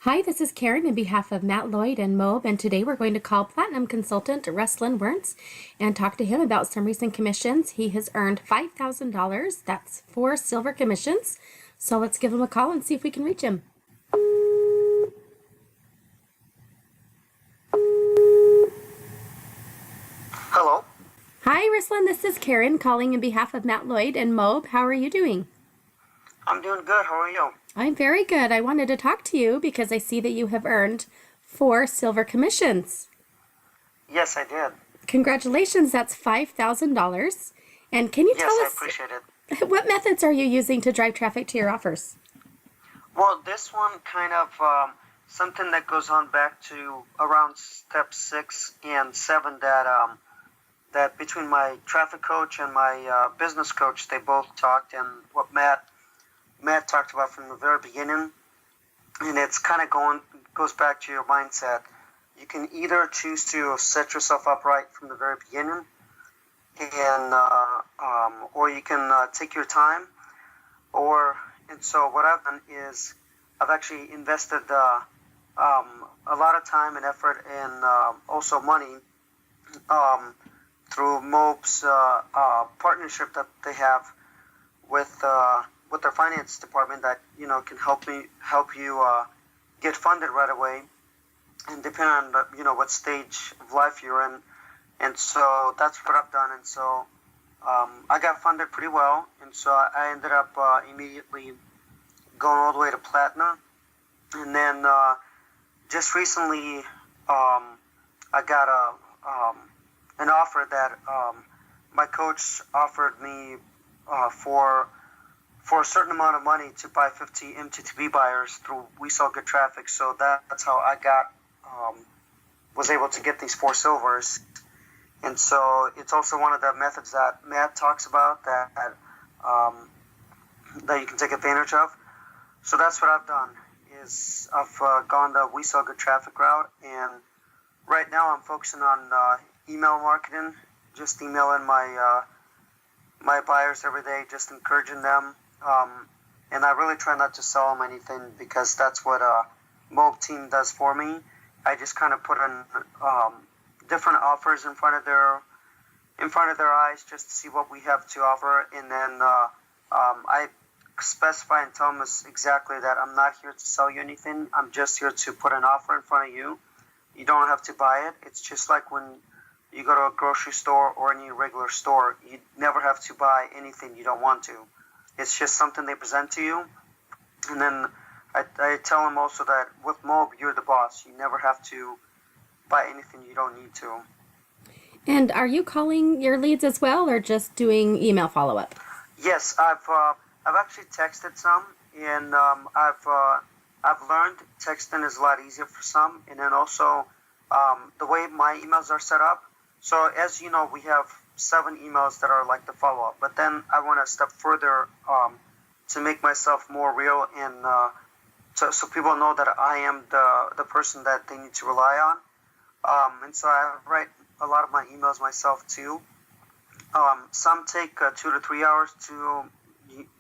Hi, this is Karen on behalf of Matt Lloyd and Mobe, and today we're going to call Platinum Consultant Ruslan Werntz and talk to him about some recent commissions. He has earned $5,000. That's 4 silver commissions. So let's give him a call and see if we can reach him. Hello. Hi, Ruslan. This is Karen calling on behalf of Matt Lloyd and Mobe. How are you doing? I'm doing good. How are you? I'm very good. I wanted to talk to you because I see that you have earned 4 silver commissions. Yes, I did. Congratulations. That's $5,000. And can you tell Yes, I us appreciate it. what methods are you using to drive traffic to your offers? Well, this one kind of something that goes on back to around step 6 and 7 that between my traffic coach and my business coach, they both talked, and what Matt talked about from the very beginning, and it's kind of goes back to your mindset. You can either choose to set yourself up right from the very beginning, and or you can take your time, and so what I've done is I've actually invested a lot of time and effort and also money through Mobe's partnership that they have with their finance department that can help you get funded right away, and depending on what stage of life you're in, and so that's what I've done, and so I got funded pretty well, and so I ended up immediately going all the way to platinum, and then just recently I got an offer that my coach offered me for a certain amount of money to buy 50 MTTB buyers through We Sell Good Traffic. So that's how I was able to get these 4 silvers. And so it's also one of the methods that Matt talks about that you can take advantage of. So that's what I've done is I've gone the We Sell Good Traffic route, and right now I'm focusing on email marketing, just emailing my buyers every day, just encouraging them. And I really try not to sell them anything because that's what Mobe team does for me. I just kind of put in different offers in front of their eyes just to see what we have to offer, and then I specify and tell them exactly that I'm not here to sell you anything. I'm just here to put an offer in front of you. You don't have to buy it. It's just like when you go to a grocery store or any regular store. You never have to buy anything you don't want to. It's just something they present to you. And then I tell them also that with Mobe, you're the boss. You never have to buy anything you don't need to. And are you calling your leads as well, or just doing email follow-up? Yes, I've actually texted some, and I've learned texting is a lot easier for some. And then also the way my emails are set up. So as you know, we have 7 emails that are like the follow-up, but then I want to step further to make myself more real, and so people know that I am the person that they need to rely on. And so I write a lot of my emails myself too. Some take 2 to 3 hours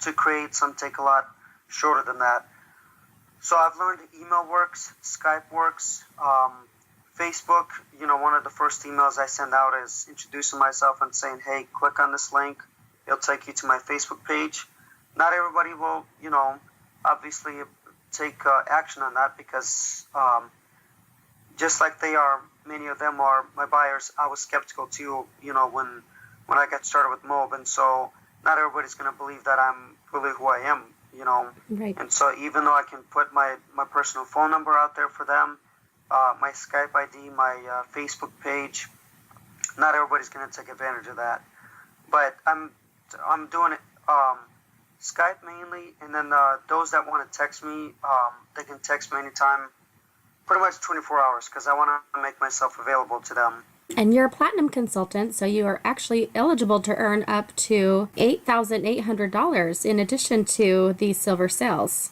to create. Some take a lot shorter than that. So I've learned email works, Skype works. Facebook, one of the first emails I send out is introducing myself and saying, hey, click on this link. It'll take you to my Facebook page. Not everybody will, obviously take action on that because just like many of them are my buyers, I was skeptical too, when I got started with Mobe. And so not everybody's going to believe that I'm really who I am, Right. And so even though I can put my personal phone number out there for them, my Skype ID, my Facebook page, not everybody's going to take advantage of that. But I'm doing it Skype mainly, and then those that want to text me, they can text me anytime, pretty much 24 hours, because I want to make myself available to them. And you're a platinum consultant, so you are actually eligible to earn up to $8,800 in addition to the silver sales.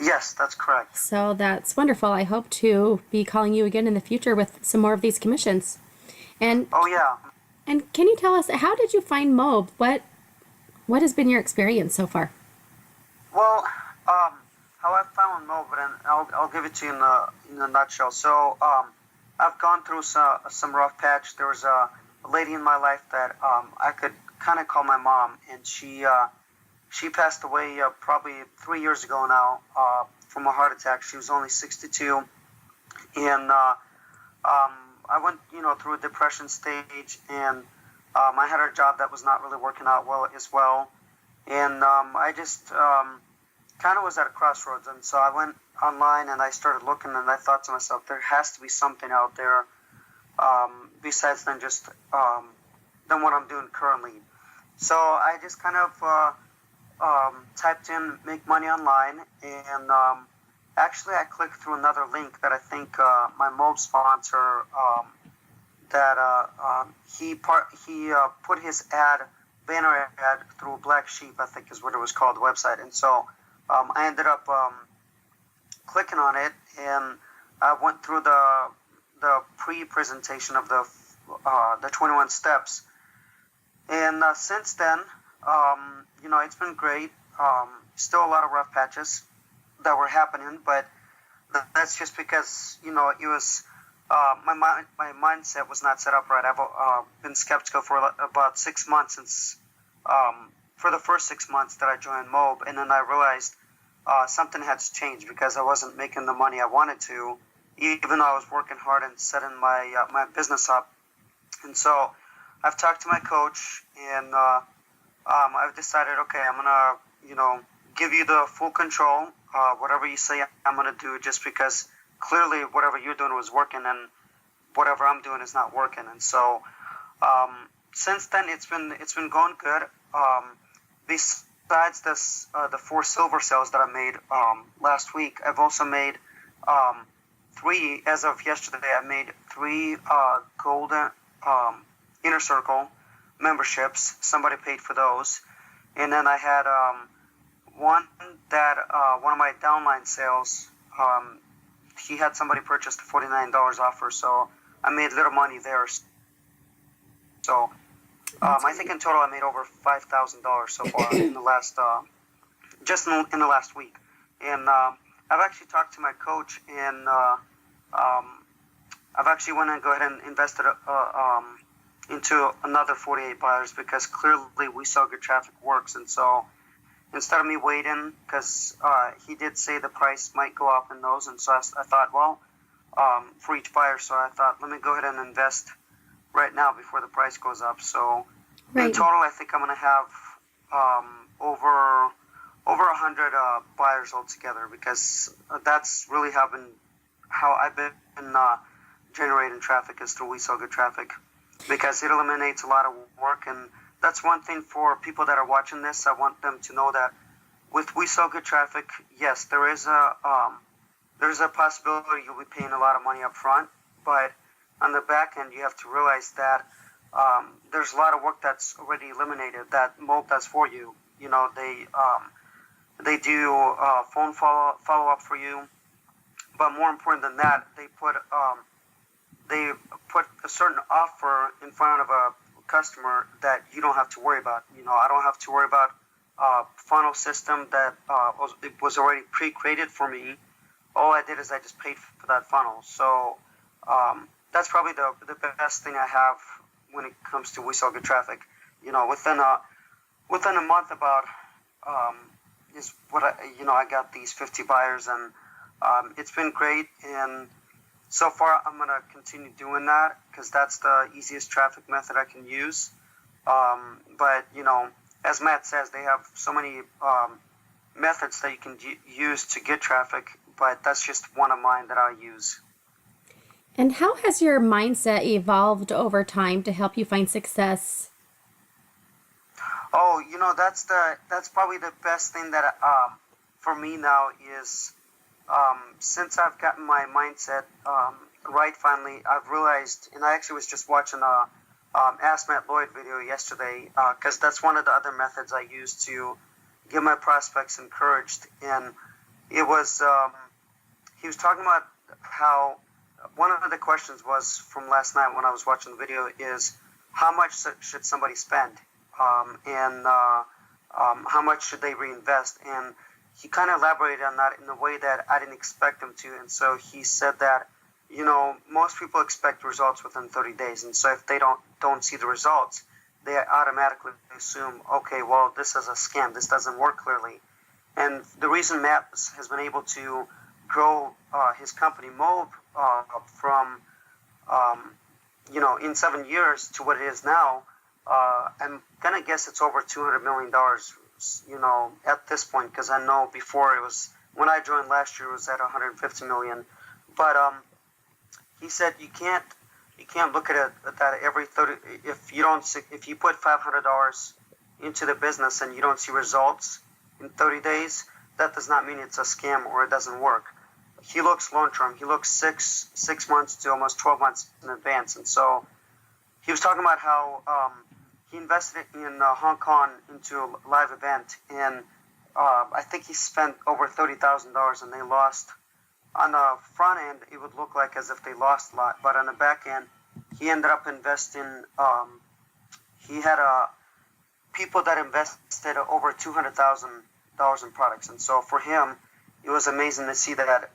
Yes, that's correct. So that's wonderful. I hope to be calling you again in the future with some more of these commissions. And Oh yeah. and can you tell us, how did you find Mobe? What has been your experience so far? Well, how I found Melbourne, and I'll give it to you in a nutshell. So I've gone through some rough patch. There was a lady in my life that I could kind of call my mom, and she passed away probably 3 years ago now from a heart attack. She was only 62, and I went through a depression stage, and I had a job that was not really working out well as well, and I just kind of was at a crossroads, and so I went online and I started looking, and I thought to myself, there has to be something out there besides than just than what I'm doing currently. So I just kind of typed in "make money online," and actually I clicked through another link that I think my mold sponsor he put his banner ad through Black Sheep, I think is what it was called, the website, and so I ended up clicking on it, and I went through the pre-presentation of the 21 steps, and since then, it's been great. Still a lot of rough patches that were happening, but that's just because it was my mindset was not set up right. I've been skeptical for about 6 months since for the first 6 months that I joined Mob, and then I realized something had to change because I wasn't making the money I wanted to, even though I was working hard and setting my business up. And so I've talked to my coach, and I've decided, okay, I'm gonna give you the full control. Whatever you say, I'm gonna do, just because clearly whatever you're doing was working, and whatever I'm doing is not working. And so since then, it's been going good. Besides the 4 silver sales that I made last week, I've also made 3, as of yesterday. I made 3 golden inner circle memberships. Somebody paid for those, and then I had one that one of my downline sales. He had somebody purchase the $49 offer, so I made little money there. So I think in total I made over $5,000 so far in the last just in the last week. And I've actually talked to my coach, and I've actually went and go ahead and invested into another 48 buyers, because clearly We Sell Good Traffic works. And so instead of me waiting, because he did say the price might go up in those, and so I thought, well, for each buyer, so I thought, let me go ahead and invest right now before the price goes up. So in total, I think I'm going to have over 100 buyers altogether, because that's really how I've been generating traffic, is through We Sell Good Traffic, because it eliminates a lot of work. And that's one thing for people that are watching this. I want them to know that with We Sell Good Traffic, yes, there's a possibility you'll be paying a lot of money up front, but on the back end, you have to realize that there's a lot of work that's already eliminated. That Mob does for you. They do phone follow up for you, but more important than that, they put a certain offer in front of a customer that you don't have to worry about. I don't have to worry about funnel system that was already pre-created for me. All I did is I just paid for that funnel. So that's probably the best thing I have when it comes to We Sell Good Traffic. Within a month about is what I got these 50 buyers, and it's been great. And so far, I'm gonna continue doing that, because that's the easiest traffic method I can use. But as Matt says, they have so many methods that you can use to get traffic, but that's just one of mine that I use. And how has your mindset evolved over time to help you find success? Oh, that's probably the best thing that for me now is since I've gotten my mindset right finally, I've realized, and I actually was just watching a Ask Matt Lloyd video yesterday, because that's one of the other methods I use to get my prospects encouraged. And it was he was talking about how one of the questions was from last night when I was watching the video is, how much should somebody spend, and how much should they reinvest? And he kind of elaborated on that in a way that I didn't expect him to. And so he said that, you know, most people expect results within 30 days. And so if they don't see the results, they automatically assume, okay, well, this is a scam. This doesn't work clearly. And the reason Matt has been able to grow his company Mob from, you know, in 7 years to what it is now, I'm going to guess it's over $200 million, you know, at this point, because I know before it was, when I joined last year, it was at 150 million. But he said you can't look at it that every 30, if you put $500 into the business and you don't see results in 30 days, that does not mean it's a scam or it doesn't work. He looks long term. He looks six months to almost 12 months in advance. And so he was talking about how he invested in Hong Kong into a live event, and I think he spent over $30,000, and they lost. On the front end, it would look like as if they lost a lot, but on the back end, he ended up investing. He had people that invested over $200,000 in products, and so for him, it was amazing to see that.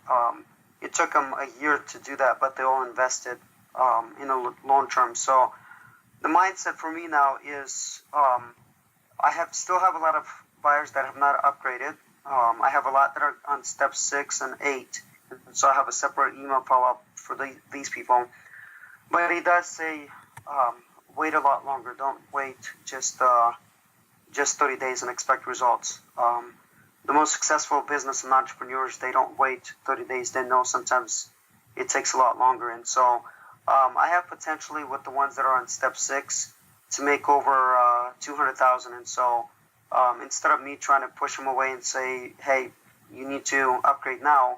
It took him a year to do that, but they all invested in a long term. So the mindset for me now is I still have a lot of buyers that have not upgraded. I have a lot that are on step 6 and 8, and so I have a separate email follow-up for these people. But he does say wait a lot longer. Don't wait just 30 days and expect results. The most successful business and entrepreneurs, they don't wait 30 days. They know sometimes it takes a lot longer. And so I have potentially with the ones that are on step 6 to make over 200,000. And so instead of me trying to push them away and say, hey, you need to upgrade now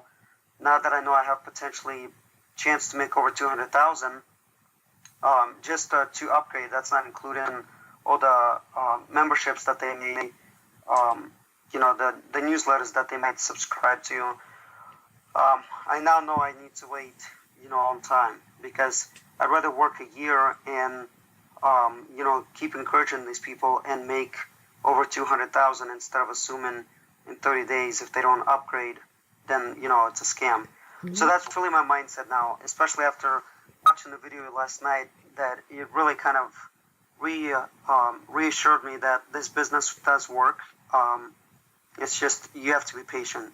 that I know I have potentially chance to make over 200,000, just to upgrade, that's not including all the memberships that they may, you know, the newsletters that they might subscribe to. I now know I need to wait, you know, on time, because I'd rather work a year and, you know, keep encouraging these people and make over 200,000 instead of assuming in 30 days if they don't upgrade, then, you know, it's a scam. Mm-hmm. So that's really my mindset now, especially after watching the video last night, that it really kind of reassured me that this business does work. It's just you have to be patient.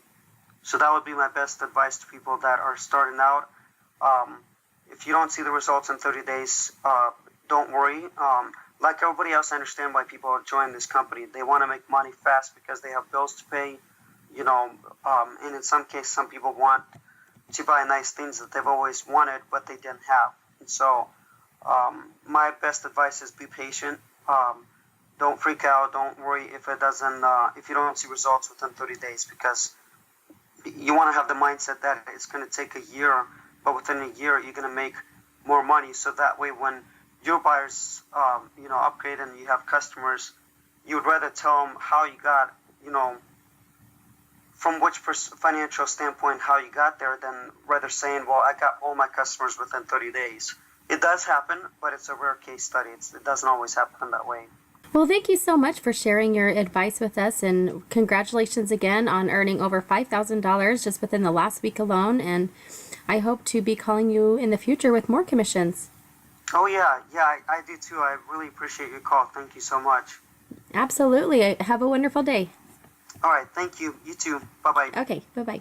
So that would be my best advice to people that are starting out. If you don't see the results in 30 days, don't worry. Like everybody else, I understand why people join this company. They want to make money fast because they have bills to pay, you know, and in some cases, some people want to buy nice things that they've always wanted, but they didn't have. And so my best advice is be patient. Don't freak out. Don't worry if if you don't see results within 30 days, because you want to have the mindset that it's going to take a year, but within a year, you're going to make more money. So that way, when your buyers, you know, upgrade and you have customers, you would rather tell them how you got, you know, from which financial standpoint, how you got there, than rather saying, well, I got all my customers within 30 days. It does happen, but it's a rare case study. It doesn't always happen that way. Well, thank you so much for sharing your advice with us, and congratulations again on earning over $5,000 just within the last week alone, and I hope to be calling you in the future with more commissions. Oh, yeah, I do too. I really appreciate your call. Thank you so much. Absolutely. Have a wonderful day. All right, thank you. You too. Bye-bye. Okay, bye-bye.